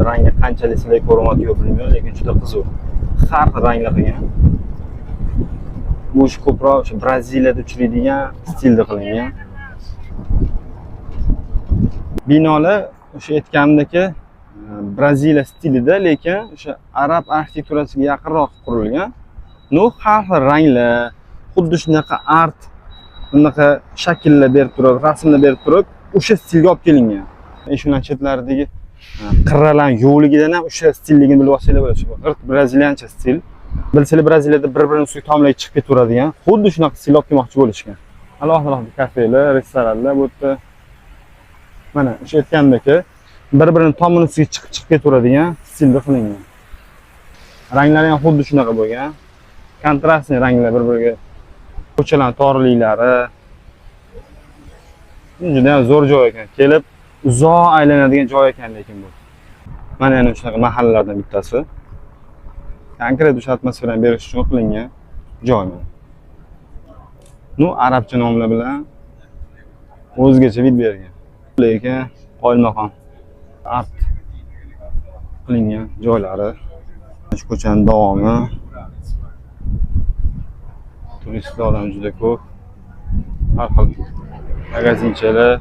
rangi qanchalik sizlarga ko'rinyapti yo'q bilmayman, lekin juda qiziq. Har xil ranglar qilgan. Bu ish ko'proq o'sha Braziliyada uchraydigan stilda qilingan. Binolar o'sha aytganimdek Braziliya stilida, lekin o'sha arab arxitekturasiga yaqinroq qurilgan. No, har xil ranglar, xuddi shunaqa art, bunaqa shakllar berib turib, rasmlar berib turib, o'sha stilga olib kelingan. Shundan chetlaridagi qirralan yo'qligidan ham o'sha stilligini bilib olsanglar bo'ladi. G'irt braziliancha stil. Bilsanglar Braziliyada bir-birini ustiga tomlay chiqib ketaveradigan, xuddi shunaqa stil olib kelmoqchi bo'lishgan. Alohida kafelar, restoranlar bu yerda mana o'sha aytgandek bir-birini tomini ustiga chiqib ketaveradigan stilda qilingan. Ranglari ham xuddi shunaqa bo'lgan. Kontrastli ranglar bir-biriga ko'chalar torliklari. Juda ham zo'r joy ekan. Kelib uzoq aylanadigan joy ekan lekin bu. Mana yana shunaqa mahallalardan bittasi. Konkret o'sha atmosferani berish uchun qilingan joy. Arabcha nomlar bilan o'zgacha vid bergan. Lekin qoyilmaqom art qilingan joylari. Shu ko'chaning davomi. Turistlar odam juda ko'p. Har xil magazinchalar